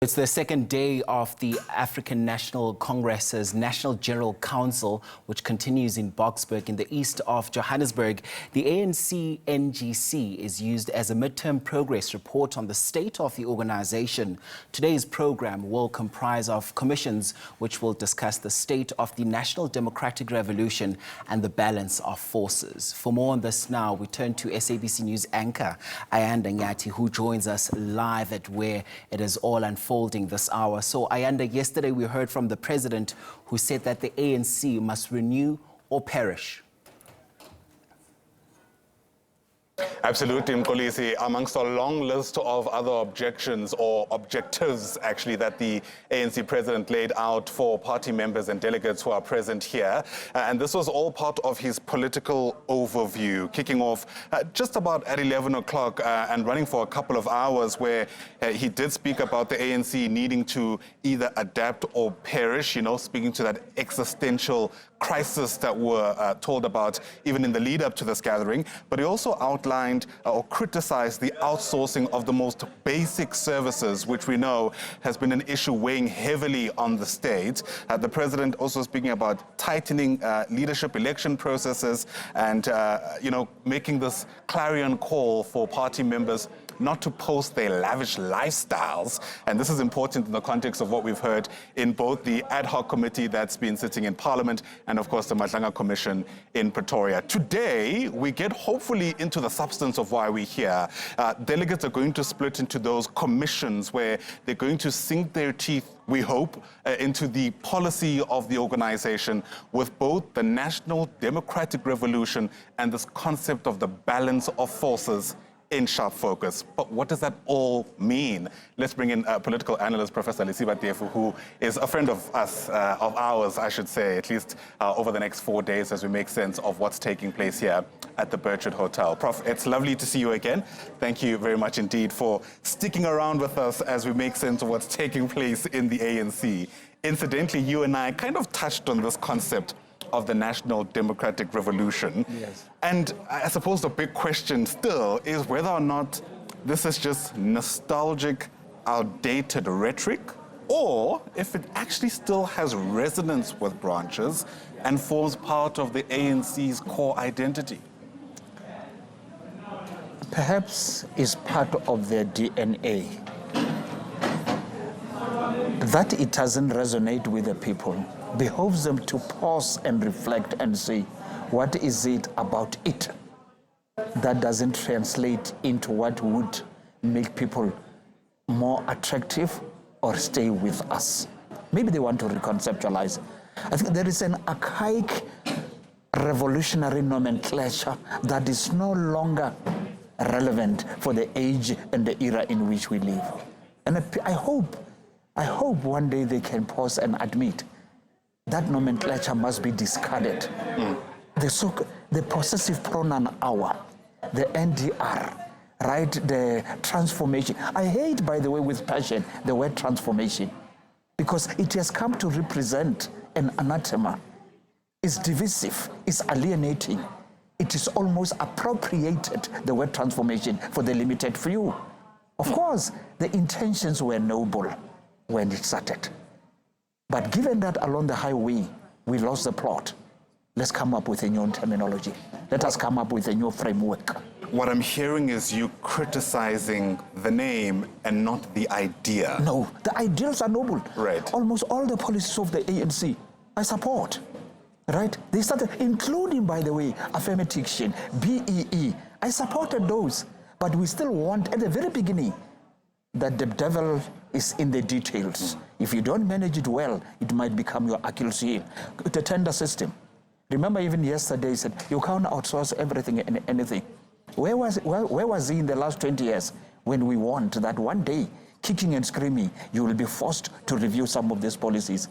It's the second day of the African National Congress's National General Council, which continues in Boksburg in the east of Johannesburg. The ANC NGC is used as a midterm progress report on the state of the organization. Today's program will comprise of commissions which will discuss the state of the National Democratic Revolution and the balance of forces. For more on this now, we turn to SABC News anchor Ayanda Nyathi, who joins us live at where it is all unfolding this hour. So, Ayanda, yesterday we heard from the president who said that the ANC must renew or perish. Absolutely, Mkolisi. Amongst a long list of other objections or objectives, actually, that the ANC president laid out for party members and delegates who are present here. And this was all part of his political overview, kicking off just about at 11 o'clock and running for a couple of hours, where he did speak about the ANC needing to either adapt or perish, speaking to that existential crisis that were told about even in the lead up to this gathering. But he also outlined or criticized the outsourcing of the most basic services, which we know has been an issue weighing heavily on the state. The president also speaking about tightening leadership election processes and, making this clarion call for party members not to post their lavish lifestyles. And this is important in the context of what we've heard in both the ad hoc committee that's been sitting in Parliament and, of course, the Madlanga Commission in Pretoria. Today, we get hopefully into the substance of why we're here. Delegates are going to split into those commissions where they're going to sink their teeth, we hope, into the policy of the organization with both the National Democratic Revolution and this concept of the balance of forces in sharp focus. But what does that all mean? Let's bring in political analyst Prof Lesiba Teffo, who is a friend of us, of ours, I should say, at least over the next 4 days as we make sense of what's taking place here at the Birchwood Hotel. Prof, it's lovely to see you again. Thank you very much indeed for sticking around with us as we make sense of what's taking place in the ANC. Incidentally, you and I kind of touched on this concept of the National Democratic Revolution. Yes. And I suppose the big question still is whether or not this is just nostalgic, outdated rhetoric, or if it actually still has resonance with branches and forms part of the ANC's core identity. Perhaps is part of their DNA. That it doesn't resonate with the people behoves them to pause and reflect and say, what is it about it that doesn't translate into what would make people more attractive or stay with us? Maybe they want to reconceptualize. I think there is an archaic revolutionary nomenclature that is no longer relevant for the age and the era in which we live. And I hope one day they can pause and admit that nomenclature must be discarded. The possessive pronoun our, the NDR, right? The transformation. I hate, by the way, with passion, the word transformation, because it has come to represent an anathema. It's divisive, it's alienating. It is almost appropriated, the word transformation, for the limited few. Of course, the intentions were noble when it started. But given that along the highway, we lost the plot, let's come up with a new terminology. Let us come up with a new framework. What I'm hearing is you criticizing the name and not the idea. No, the ideals are noble. Right. Almost all the policies of the ANC, I support. Right? They started, including, by the way, affirmative action, BEE. I supported those. But we still want, at the very beginning, that the devil is in the details. If you don't manage it well, it might become your Achilles heel. The tender system. Remember, even yesterday, he said, you can't outsource everything and anything. Where was he in the last 20 years when we want that one day, kicking and screaming, you will be forced to review some of these policies?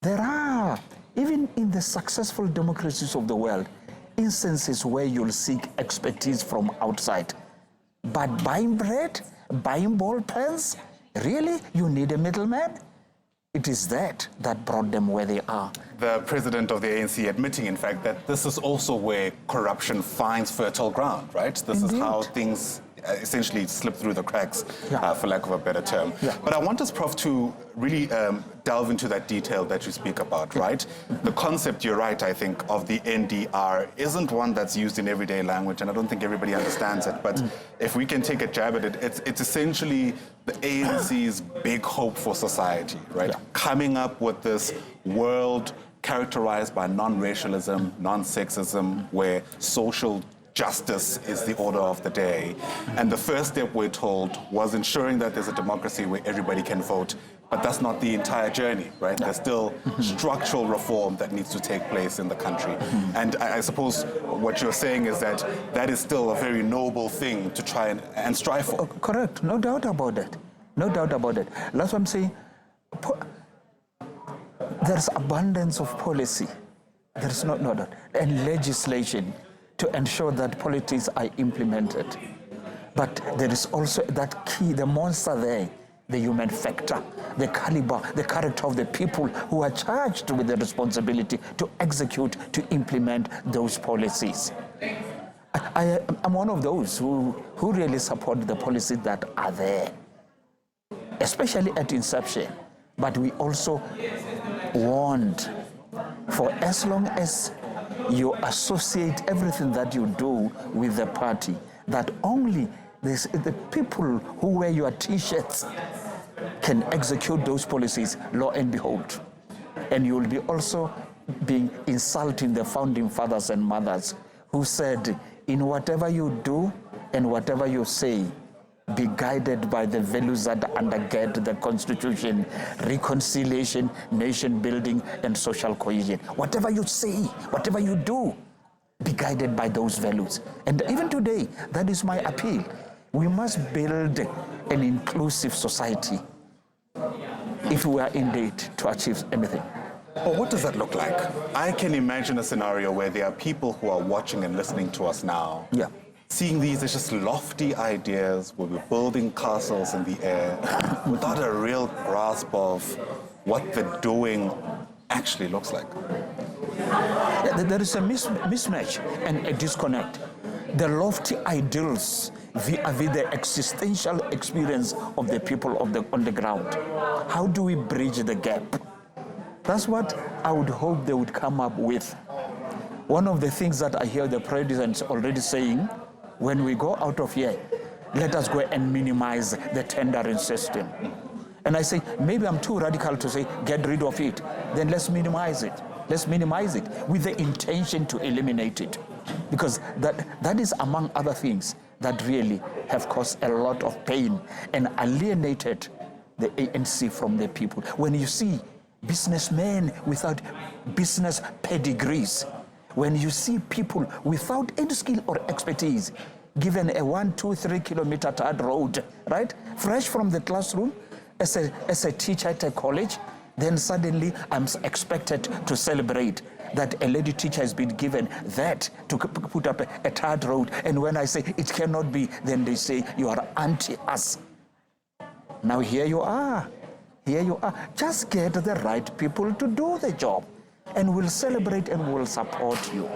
There are, even in the successful democracies of the world, instances where you'll seek expertise from outside. But buying bread, buying ball pens, really? You need a middleman? It is that brought them where they are. The president of the ANC admitting, in fact, that this is also where corruption finds fertile ground, right? This Indeed. is how things essentially slipped through the cracks, Yeah. for lack of a better term. Yeah. But I want us, Prof, to really delve into that detail that you speak about, right? The concept, you're right, I think, of the NDR isn't one that's used in everyday language, and I don't think everybody understands it. But if we can take a jab at it, it's essentially the ANC's big hope for society, right? Yeah. Coming up with this world characterized by non-racialism, non-sexism, where social justice is the order of the day. And the first step, we're told, was ensuring that there's a democracy where everybody can vote. But that's not the entire journey, right? There's still structural reform that needs to take place in the country. And I suppose what you're saying is that that is still a very noble thing to try and strive for. Correct, no doubt about that. No doubt about it. That's what I'm saying. There's abundance of policy. There's no doubt. And legislation to ensure that policies are implemented. But there is also that key, the monster there, the human factor, the caliber, the character of the people who are charged with the responsibility to execute, to implement those policies. I'm one of those who really support the policies that are there, especially at inception. But we also want, for as long as you associate everything that you do with the party, that only the people who wear your T-shirts can execute those policies, lo and behold. And you will be also being insulting the founding fathers and mothers who said, in whatever you do and whatever you say, be guided by the values that undergird the Constitution, reconciliation, nation building, and social cohesion. Whatever you say, whatever you do, be guided by those values. And even today, that is my appeal. We must build an inclusive society if we are indeed to achieve anything. Well, what does that look like? I can imagine a scenario where there are people who are watching and listening to us now. Yeah. Seeing these as just lofty ideas where we're building castles in the air without a real grasp of what the doing actually looks like. Yeah, there is a mismatch and a disconnect. The lofty ideals vis-a-vis the existential experience of the people on the ground. How do we bridge the gap? That's what I would hope they would come up with. One of the things that I hear the president already saying, when we go out of here, let us go and minimize the tendering system. And I say, maybe I'm too radical to say, get rid of it. Then let's minimize it. Let's minimize it with the intention to eliminate it. Because that is, among other things, that really have caused a lot of pain and alienated the ANC from the people. When you see businessmen without business pedigrees, when you see people without any skill or expertise, given a 1, 2, 3 kilometer tarred road, right? Fresh from the classroom, as a teacher at a college, then suddenly I'm expected to celebrate that a lady teacher has been given that to put up a tarred road. And when I say it cannot be, then they say you are anti-us. Now here you are. Here you are. Just get the right people to do the job, and we'll celebrate and we'll support you.